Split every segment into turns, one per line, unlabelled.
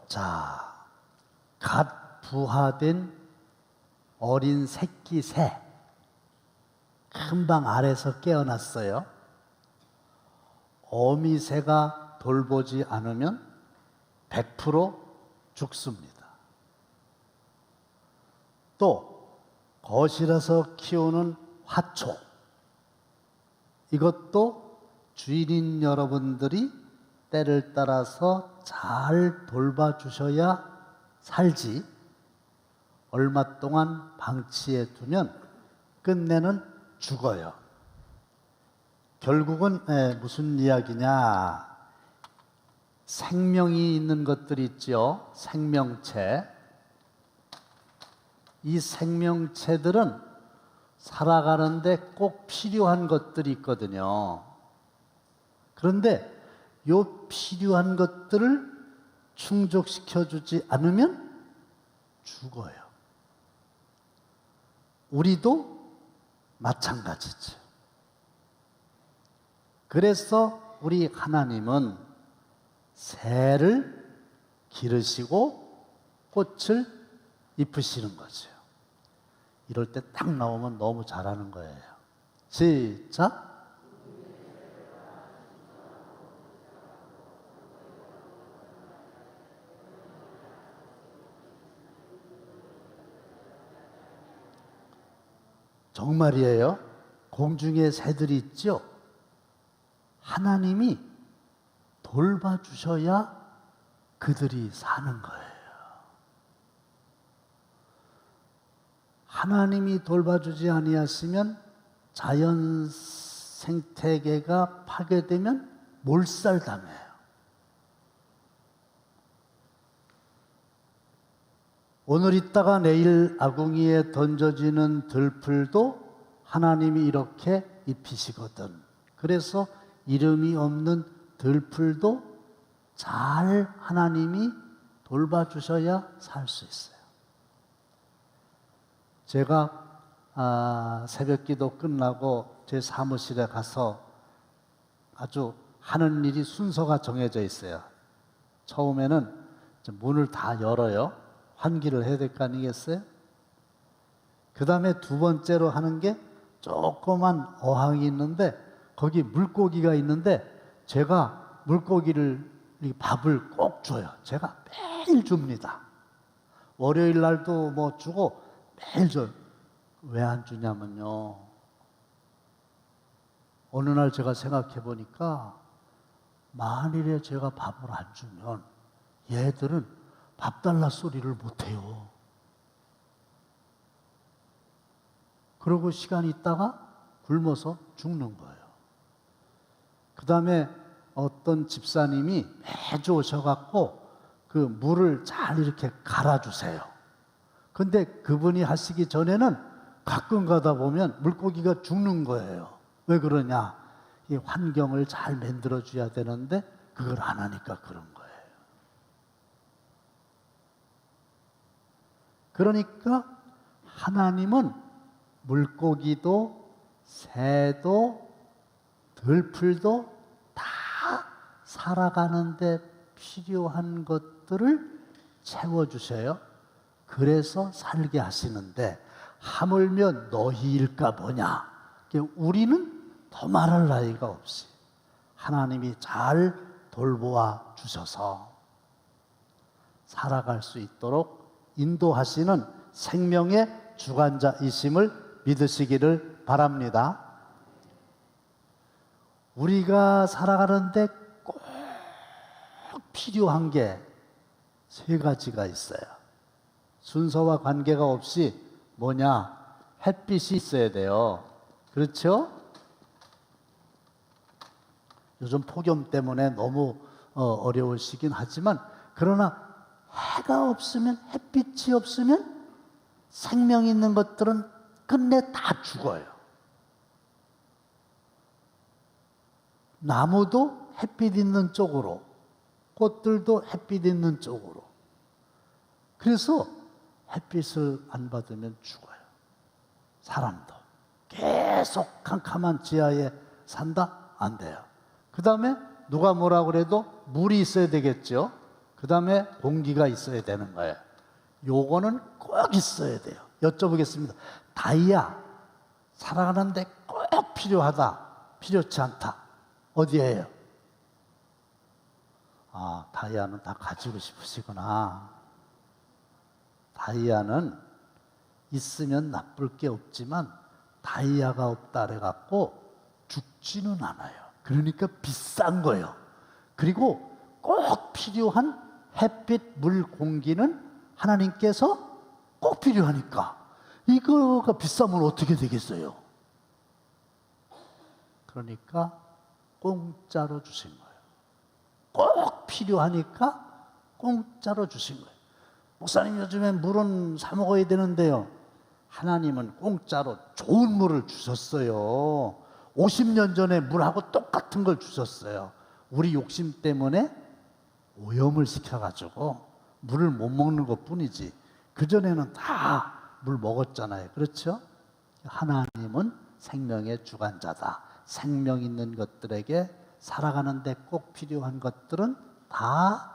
자, 갓 부화된 어린 새끼 새, 금방 알에서 깨어났어요. 어미새가 돌보지 않으면 100% 죽습니다. 또 거실에서 키우는 화초, 이것도 주인인 여러분들이 때를 따라서 잘 돌봐주셔야 살지, 얼마 동안 방치해 두면 끝내는 죽어요. 결국은 무슨 이야기냐, 생명이 있는 것들이 있죠. 생명체. 이 생명체들은 살아가는데 꼭 필요한 것들이 있거든요. 그런데 이 필요한 것들을 충족시켜주지 않으면 죽어요. 우리도 마찬가지죠. 그래서 우리 하나님은 새를 기르시고 꽃을 입히시는 거죠. 이럴 때 딱 나오면 너무 잘하는 거예요. 시작. 정말이에요. 공중에 새들이 있죠. 하나님이 돌봐주셔야 그들이 사는 거예요. 하나님이 돌봐주지 아니하시면 자연 생태계가 파괴되면 몰살당해요. 오늘 있다가 내일 아궁이에 던져지는 들풀도 하나님이 이렇게 입히시거든. 그래서 이름이 없는 들풀도 잘 하나님이 돌봐주셔야 살 수 있어요. 제가 새벽기도 끝나고 제 사무실에 가서 아주 하는 일이 순서가 정해져 있어요. 처음에는 문을 다 열어요. 환기를 해야 될 거 아니겠어요? 그 다음에 두 번째로 하는 게 조그만 어항이 있는데 거기 물고기가 있는데 제가 물고기를 밥을 꼭 줘요. 제가 매일 줍니다. 월요일 날도 뭐 주고 매일 줘요. 왜 안 주냐면요, 어느 날 제가 생각해 보니까 만일에 제가 밥을 안 주면 얘들은 밥 달라 소리를 못 해요. 그러고 시간이 있다가 굶어서 죽는 거예요. 그 다음에 어떤 집사님이 매주 오셔갖고 그 물을 잘 이렇게 갈아주세요. 근데 그분이 하시기 전에는 가끔 가다 보면 물고기가 죽는 거예요. 왜 그러냐? 이 환경을 잘 만들어줘야 되는데 그걸 안 하니까 그런 거예요. 그러니까 하나님은 물고기도 새도 들풀도 다 살아가는데 필요한 것들을 채워주셔요. 그래서 살게 하시는데 하물며 너희일까 보냐. 우리는 더 말할 나위가 없이 하나님이 잘 돌보아 주셔서 살아갈 수 있도록 인도하시는 생명의 주관자이심을 믿으시기를 바랍니다. 우리가 살아가는데 꼭 필요한 게 세 가지가 있어요. 순서와 관계가 없이 뭐냐? 햇빛이 있어야 돼요. 그렇죠? 요즘 폭염 때문에 너무 어려우시긴 하지만, 그러나 해가 없으면, 햇빛이 없으면 생명 있는 것들은 끝내 다 죽어요. 나무도 햇빛 있는 쪽으로, 꽃들도 햇빛 있는 쪽으로. 그래서 햇빛을 안 받으면 죽어요. 사람도 계속 캄캄한 지하에 산다? 안 돼요. 그 다음에 누가 뭐라 그래도 물이 있어야 되겠죠. 그 그 다음에 공기가 있어야 되는 거예요. 요거는 꼭 있어야 돼요. 여쭤보겠습니다. 다이아 살아가는데 꼭 필요하다, 필요치 않다. 어디에요? 아, 다이아는 다 가지고 싶으시구나. 다이아는 있으면 나쁠 게 없지만 다이아가 없다 그래갖고 죽지는 않아요. 그러니까 비싼 거예요. 그리고 꼭 필요한 햇빛, 물, 공기는 하나님께서 꼭 필요하니까 이거가 비싸면 어떻게 되겠어요? 그러니까 공짜로 주신 거예요. 꼭 필요하니까 공짜로 주신 거예요. 목사님, 요즘에 물은 사 먹어야 되는데요. 하나님은 공짜로 좋은 물을 주셨어요. 50년 전에 물하고 똑같은 걸 주셨어요. 우리 욕심 때문에 오염을 시켜가지고 물을 못 먹는 것 뿐이지 그전에는 다 물 먹었잖아요. 그렇죠? 하나님은 생명의 주관자다. 생명 있는 것들에게 살아가는데 꼭 필요한 것들은 다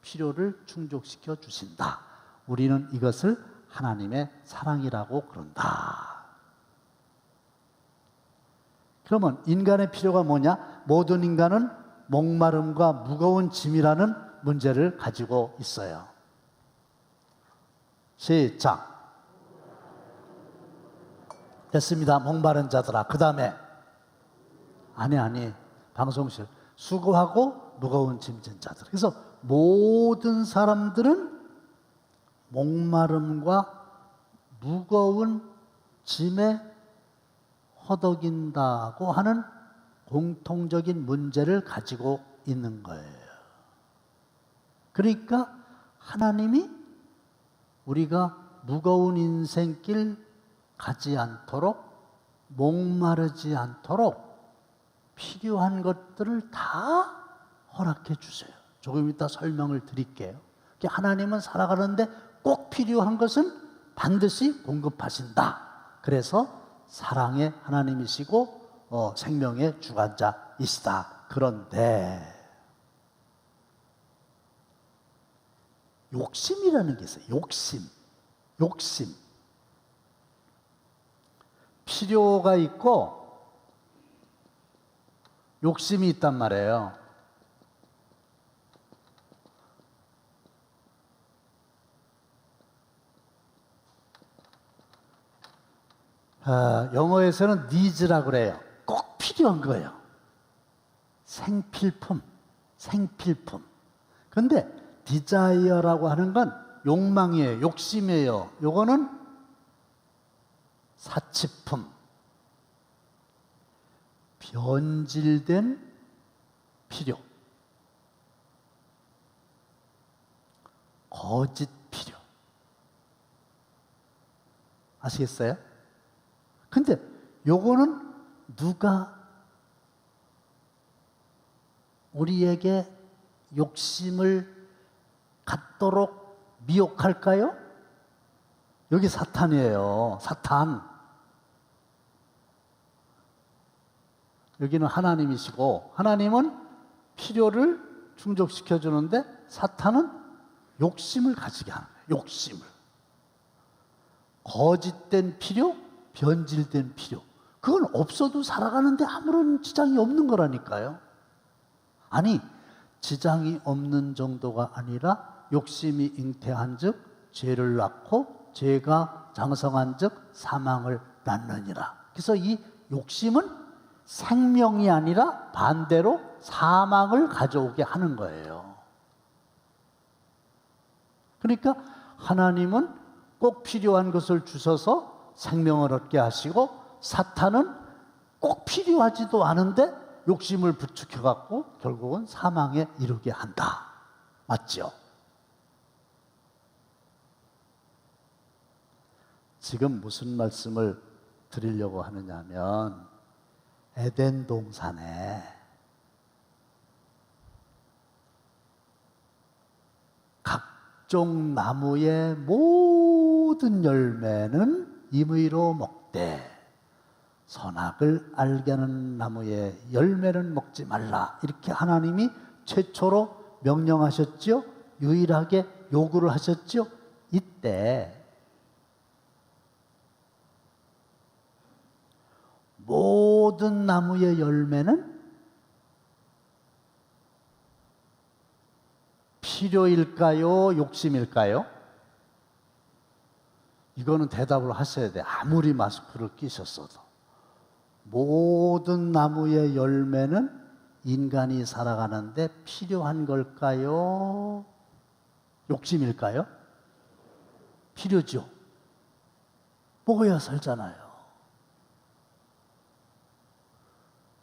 필요를 충족시켜 주신다. 우리는 이것을 하나님의 사랑이라고 그런다. 그러면 인간의 필요가 뭐냐? 모든 인간은 목마름과 무거운 짐이라는 문제를 가지고 있어요. 시작. 됐습니다. 목마른 자들아. 그 다음에 아니 방송실 수고하고 무거운 짐진 자들. 그래서 모든 사람들은 목마름과 무거운 짐에 허덕인다고 하는 공통적인 문제를 가지고 있는 거예요. 그러니까 하나님이 우리가 무거운 인생길 가지 않도록, 목마르지 않도록 필요한 것들을 다 허락해 주세요. 조금 이따 설명을 드릴게요. 하나님은 살아가는데 꼭 필요한 것은 반드시 공급하신다. 그래서 사랑의 하나님이시고 생명의 주관자이시다. 그런데 욕심이라는 게 있어요. 욕심. 필요가 있고 욕심이 있단 말이에요. 영어에서는 needs라고 그래요. 꼭 필요한 거예요. 생필품. 그런데 desire라고 하는 건 욕망이에요. 욕심이에요. 요거는 사치품. 변질된 필요. 거짓 필요. 아시겠어요? 근데 요거는 누가 우리에게 욕심을 갖도록 미혹할까요? 여기 사탄이에요. 사탄. 여기는 하나님이시고 하나님은 필요를 충족시켜 주는데 사탄은 욕심을 가지게 하는 거예요. 욕심을. 거짓된 필요, 변질된 필요. 그건 없어도 살아가는데 아무런 지장이 없는 거라니까요. 아니, 지장이 없는 정도가 아니라 욕심이 잉태한 즉 죄를 낳고 죄가 장성한 즉 사망을 낳느니라. 그래서 이 욕심은 생명이 아니라 반대로 사망을 가져오게 하는 거예요. 그러니까 하나님은 꼭 필요한 것을 주셔서 생명을 얻게 하시고 사탄은 꼭 필요하지도 않은데 욕심을 부추겨 갖고 결국은 사망에 이르게 한다. 맞죠? 지금 무슨 말씀을 드리려고 하느냐면 에덴 동산에 각종 나무의 모든 열매는 임의로 먹되 선악을 알게 하는 나무의 열매는 먹지 말라. 이렇게 하나님이 최초로 명령하셨지요. 유일하게 요구를 하셨죠? 이때 모든 나무의 열매는 필요일까요? 욕심일까요? 이거는 대답을 하셔야 돼. 아무리 마스크를 끼셨어도. 모든 나무의 열매는 인간이 살아가는데 필요한 걸까요? 욕심일까요? 필요죠. 먹어야 살잖아요.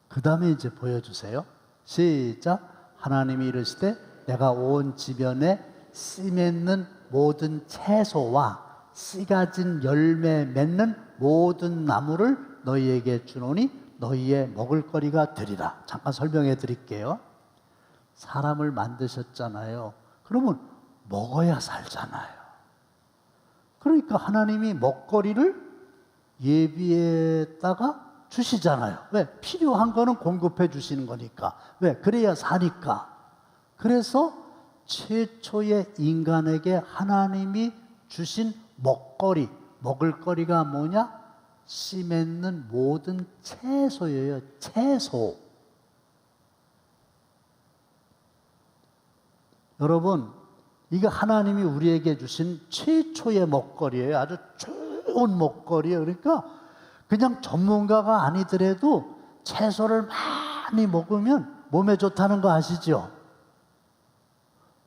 그 다음에 이제 보여주세요. 시작. 하나님이 이르시되 내가 온 지면에 씨 맺는 모든 채소와 씨 가진 열매 맺는 모든 나무를 너희에게 주노니 너희의 먹을거리가 되리라. 잠깐 설명해 드릴게요. 사람을 만드셨잖아요. 그러면 먹어야 살잖아요. 그러니까 하나님이 먹거리를 예비에다가 주시잖아요. 왜? 필요한 거는 공급해 주시는 거니까. 왜? 그래야 사니까. 그래서 최초의 인간에게 하나님이 주신 먹거리, 먹을거리가 뭐냐? 씨 맺는 모든 채소예요. 채소. 여러분, 이거 하나님이 우리에게 주신 최초의 먹거리예요. 아주 좋은 먹거리예요. 그러니까 그냥 전문가가 아니더라도 채소를 많이 먹으면 몸에 좋다는 거 아시죠?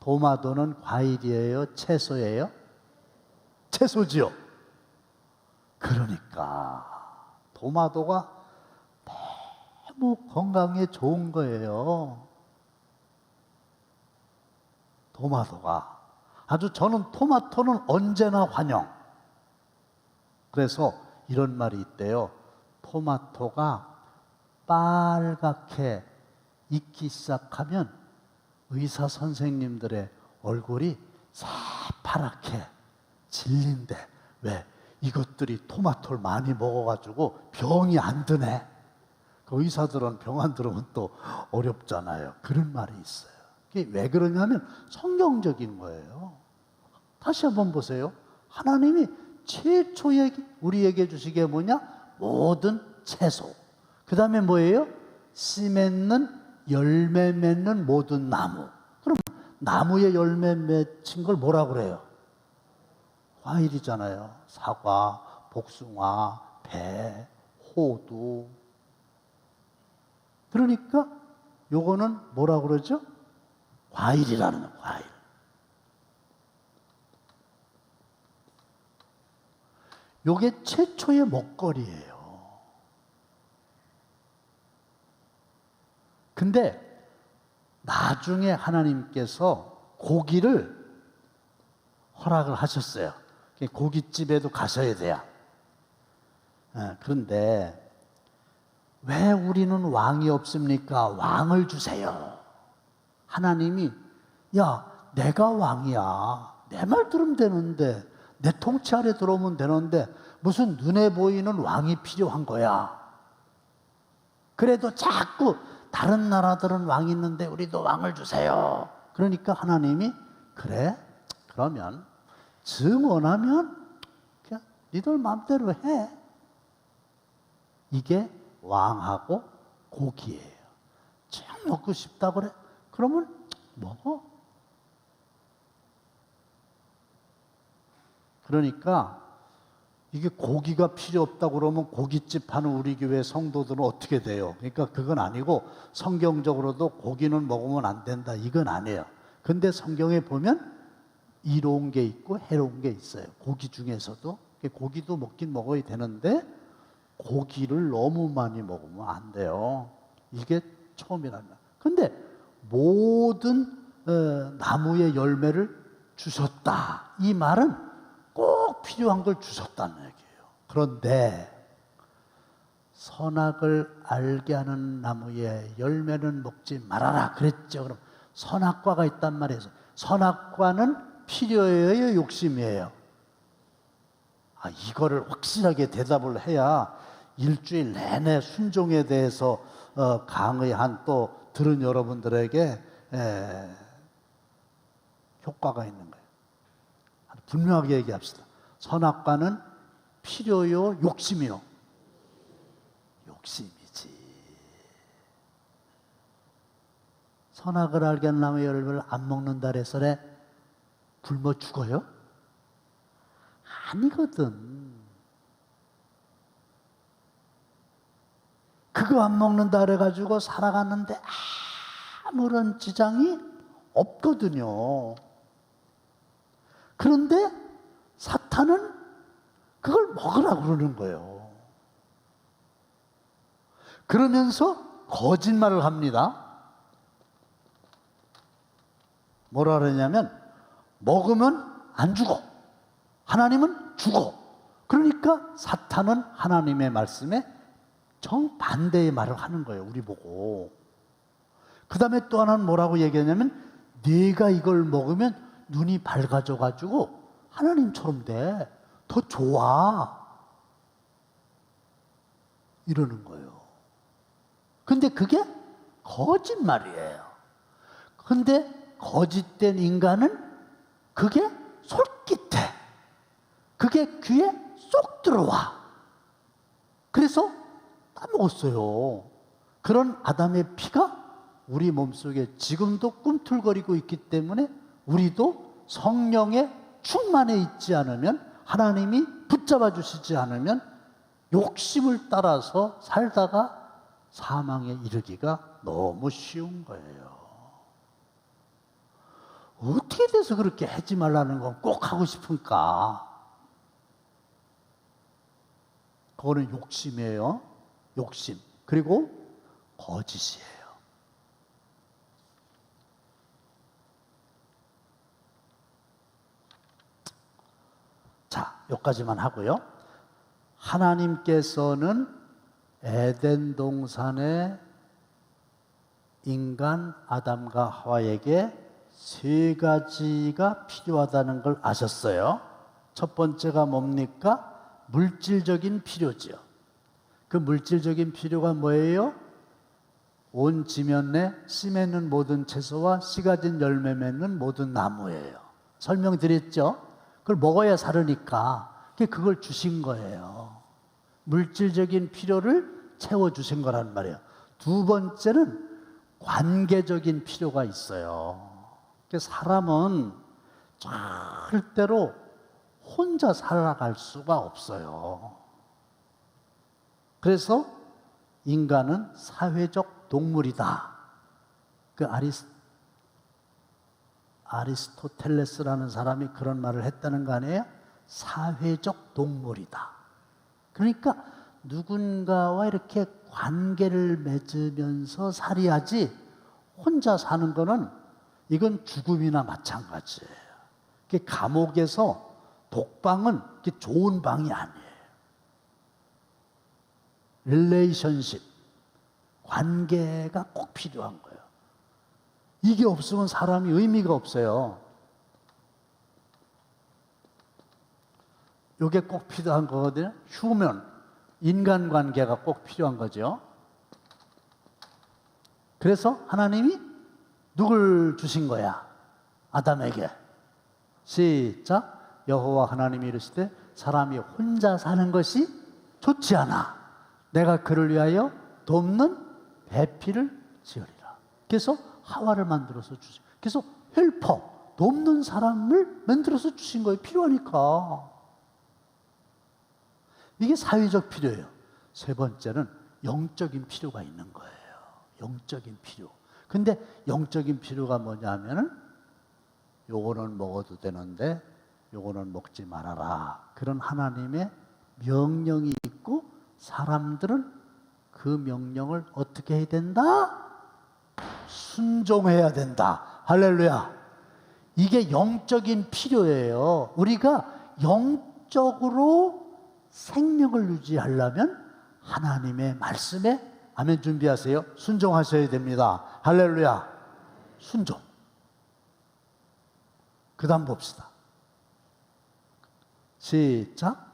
토마토는 과일이에요? 채소예요? 채소지요. 그러니까 토마토가 너무 건강에 좋은 거예요. 토마토가. 아주 저는 토마토는 언제나 환영. 그래서 이런 말이 있대요. 토마토가 빨갛게 익기 시작하면 의사 선생님들의 얼굴이 새파랗게 질린대. 왜? 이것들이 토마토를 많이 먹어가지고 병이 안 드네. 그 의사들은 병 안 들으면 또 어렵잖아요. 그런 말이 있어요. 그게 왜 그러냐면 성경적인 거예요. 다시 한번 보세요. 하나님이 최초에 우리에게 주시게 뭐냐? 모든 채소. 그 다음에 뭐예요? 씨 맺는 열매 맺는 모든 나무. 그럼 나무에 열매 맺힌 걸 뭐라 그래요? 과일이잖아요. 사과, 복숭아, 배, 호두. 그러니까 요거는 뭐라 그러죠? 과일이라는 거예요. 과일. 요게 최초의 먹거리예요. 근데 나중에 하나님께서 고기를 허락을 하셨어요. 고깃집에도 가셔야 돼요. 그런데 왜 우리는 왕이 없습니까? 왕을 주세요. 하나님이 야, 내가 왕이야. 내 말 들으면 되는데 내 통치 아래 들어오면 되는데 무슨 눈에 보이는 왕이 필요한 거야. 그래도 자꾸 다른 나라들은 왕이 있는데 우리도 왕을 주세요. 그러니까 하나님이 그래? 그러면 증언하면 그냥 니들 마음대로 해. 이게 왕하고 고기예요. 참 먹고 싶다 그래? 그러면 먹어. 그러니까 이게 고기가 필요 없다고 그러면 고깃집 하는 우리 교회 성도들은 어떻게 돼요? 그러니까 그건 아니고 성경적으로도 고기는 먹으면 안 된다 이건 아니에요. 근데 성경에 보면 이로운 게 있고 해로운 게 있어요. 고기 중에서도. 고기도 먹긴 먹어야 되는데 고기를 너무 많이 먹으면 안 돼요. 이게 처음이란 말. 근데 모든 나무의 열매를 주셨다. 이 말은 꼭 필요한 걸 주셨다는 얘기예요. 그런데 선악을 알게 하는 나무의 열매는 먹지 말아라 그랬죠. 그럼 선악과가 있단 말이에요. 선악과는 필요해요, 욕심이에요? 이거를 확실하게 대답을 해야 일주일 내내 순종에 대해서 강의한 또 들은 여러분들에게 효과가 있는 거예요. 분명하게 얘기합시다. 선악과는 필요요, 욕심이요? 욕심이지. 선악을 알게 하는 나무의 열매를 안 먹는다 그래서 굶어 죽어요? 아니거든. 그거 안 먹는다 그래가지고 살아갔는데 아무런 지장이 없거든요. 그런데 사탄은 그걸 먹으라고 그러는 거예요. 그러면서 거짓말을 합니다. 뭐라 그러냐면 먹으면 안 죽어. 하나님은 죽어. 그러니까 사탄은 하나님의 말씀에 정반대의 말을 하는 거예요. 우리 보고. 그 다음에 또 하나는 뭐라고 얘기하냐면 네가 이걸 먹으면 눈이 밝아져 가지고 하나님처럼 돼. 더 좋아. 이러는 거예요. 근데 그게 거짓말이에요. 근데 거짓된 인간은 그게 솔깃해. 그게 귀에 쏙 들어와. 그래서 따먹었어요. 그런 아담의 피가 우리 몸속에 지금도 꿈틀거리고 있기 때문에 우리도 성령의 충만해 있지 않으면, 하나님이 붙잡아 주시지 않으면 욕심을 따라서 살다가 사망에 이르기가 너무 쉬운 거예요. 어떻게 돼서 그렇게 하지 말라는 건 꼭 하고 싶은가? 그거는 욕심이에요. 욕심. 그리고 거짓이에요. 자, 여기까지만 하고요. 하나님께서는 에덴 동산에 인간 아담과 하와에게 세 가지가 필요하다는 걸 아셨어요. 첫 번째가 뭡니까? 물질적인 필요지요. 그 물질적인 필요가 뭐예요? 온 지면 내 씨 맺는 모든 채소와 씨 가진 열매 맺는 모든 나무예요. 설명드렸죠? 그걸 먹어야 사르니까 그걸 주신 거예요. 물질적인 필요를 채워주신 거란 말이에요. 두 번째는 관계적인 필요가 있어요. 사람은 절대로 혼자 살아갈 수가 없어요. 그래서 인간은 사회적 동물이다. 그 아리스토텔레스라는 사람이 그런 말을 했다는 거 아니에요? 사회적 동물이다. 그러니까 누군가와 이렇게 관계를 맺으면서 살아야지 혼자 사는 거는 이건 죽음이나 마찬가지예요. 감옥에서 독방은 좋은 방이 아니에요. 릴레이션십, 관계가 꼭 필요한 거예요. 이게 없으면 사람이 의미가 없어요. 이게 꼭 필요한 거거든요. 휴먼, 인간관계가 꼭 필요한 거죠. 그래서 하나님이 누굴 주신 거야? 아담에게. 시작. 여호와 하나님이 이르시되 사람이 혼자 사는 것이 좋지 않아. 내가 그를 위하여 돕는 배필을 지으리라. 그래서 하와를 만들어서 주신. 그래서 헬퍼, 돕는 사람을 만들어서 주신 거예요. 필요하니까. 이게 사회적 필요예요. 세 번째는 영적인 필요가 있는 거예요. 영적인 필요. 근데 영적인 필요가 뭐냐면은 요거는 먹어도 되는데 요거는 먹지 말아라. 그런 하나님의 명령이 있고 사람들은 그 명령을 어떻게 해야 된다? 순종해야 된다. 할렐루야. 이게 영적인 필요예요. 우리가 영적으로 생명을 유지하려면 하나님의 말씀에 아멘 준비하세요. 순종하셔야 됩니다. 할렐루야. 순종. 그 다음 봅시다. 시작.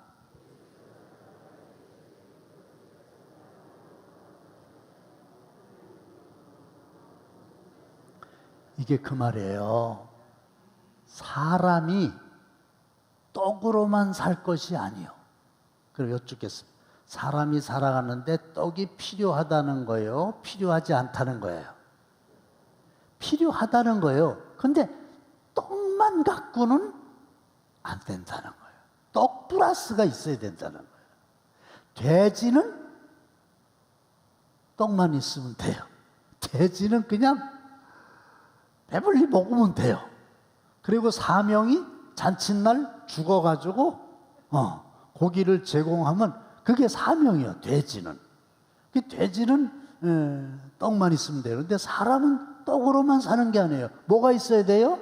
이게 그 말이에요. 사람이 떡으로만 살 것이 아니요. 그럼 여쭙겠습니다. 사람이 살아가는데 떡이 필요하다는 거예요? 필요하지 않다는 거예요? 필요하다는 거예요. 근데 떡만 갖고는 안 된다는 거예요. 떡 플러스가 있어야 된다는 거예요. 돼지는 떡만 있으면 돼요. 돼지는 그냥 배불리 먹으면 돼요. 그리고 사명이 잔칫날 죽어가지고 고기를 제공하면 그게 사명이에요. 돼지는. 돼지는 떡만 있으면 돼요. 근데 사람은 떡으로만 사는 게 아니에요. 뭐가 있어야 돼요?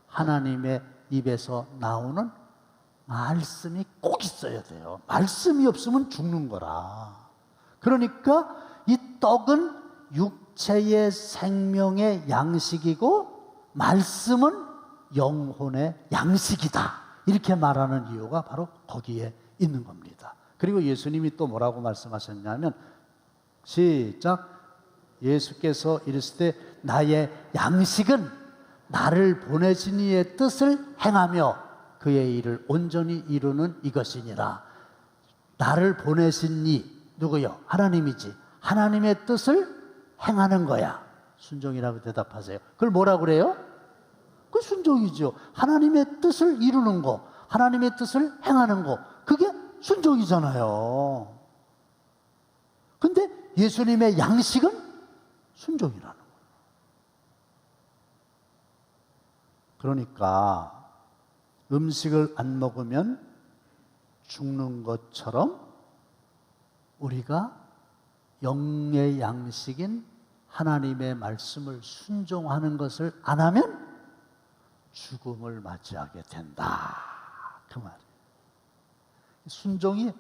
하나님의 입에서 나오는 말씀이 꼭 있어야 돼요. 말씀이 없으면 죽는 거라. 그러니까 이 떡은 육체의 생명의 양식이고 말씀은 영혼의 양식이다. 이렇게 말하는 이유가 바로 거기에 있는 겁니다. 그리고 예수님이 또 뭐라고 말씀하셨냐면 시작. 예수께서 이르시되 나의 양식은 나를 보내신 이의 뜻을 행하며 그의 일을 온전히 이루는 이것이니라. 나를 보내신 이 누구요? 하나님이지. 하나님의 뜻을 행하는 거야. 순종이라고 대답하세요. 그걸 뭐라고 그래요? 그 순종이죠. 하나님의 뜻을 이루는 거, 하나님의 뜻을 행하는 거, 그게 순종이잖아요. 근데 예수님의 양식은 순종이라는 거예요. 그러니까 음식을 안 먹으면 죽는 것처럼 우리가 영의 양식인 하나님의 말씀을 순종하는 것을 안 하면 죽음을 맞이하게 된다. 그 말이에요. 순종이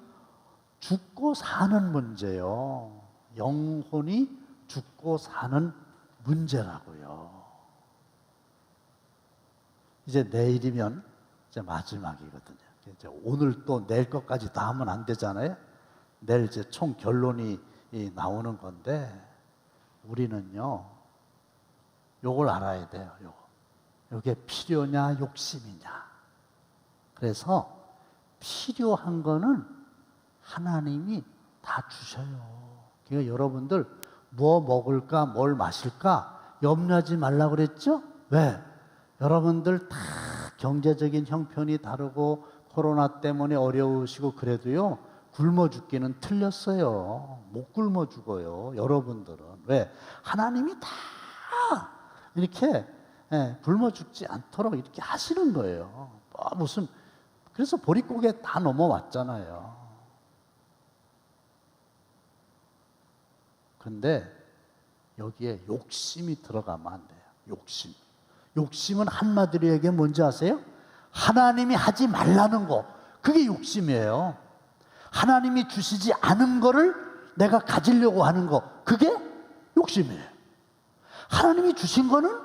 죽고 사는 문제요. 영혼이 죽고 사는 문제라고요. 이제 내일이면 이제 마지막이거든요. 이제 오늘 또 내일 것까지 다 하면 안 되잖아요. 내일 이제 총 결론이 나오는 건데 우리는요, 요걸 알아야 돼요. 요게 필요냐 욕심이냐. 그래서 필요한 거는 하나님이 다 주셔요. 그러니까 여러분들 뭐 먹을까 뭘 마실까 염려하지 말라고 그랬죠? 왜? 여러분들 다 경제적인 형편이 다르고 코로나 때문에 어려우시고 그래도요, 굶어 죽기는 틀렸어요. 못 굶어 죽어요. 여러분들은. 왜? 하나님이 다 이렇게 굶어 죽지 않도록 이렇게 하시는 거예요. 무슨 그래서 보릿고개 다 넘어왔잖아요. 근데 여기에 욕심이 들어가면 안 돼요. 욕심. 욕심은 한마디로 얘기하면 뭔지 아세요? 하나님이 하지 말라는 거. 그게 욕심이에요. 하나님이 주시지 않은 거를 내가 가지려고 하는 거. 그게 욕심이에요. 하나님이 주신 거는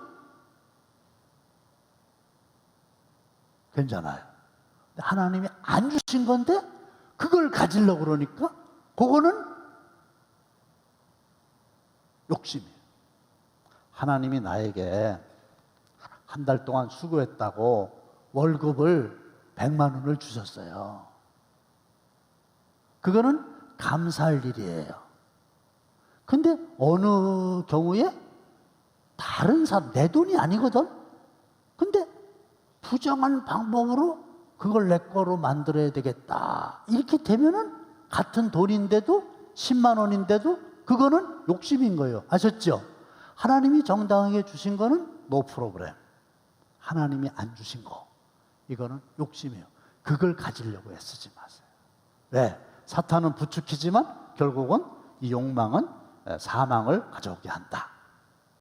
괜찮아요. 하나님이 안 주신 건데 그걸 가지려고 그러니까 그거는 욕심이에요. 하나님이 나에게 한 달 동안 수고했다고 월급을 100만 원을 주셨어요. 그거는 감사할 일이에요. 근데 어느 경우에 다른 사람, 내 돈이 아니거든? 근데 부정한 방법으로 그걸 내 거로 만들어야 되겠다. 이렇게 되면은 같은 돈인데도 10만 원인데도 그거는 욕심인 거예요. 아셨죠? 하나님이 정당하게 주신 거는 노 프로그램. 하나님이 안 주신 거. 이거는 욕심이에요. 그걸 가지려고 애쓰지 마세요. 왜? 사탄은 부추기지만 결국은 이 욕망은 사망을 가져오게 한다.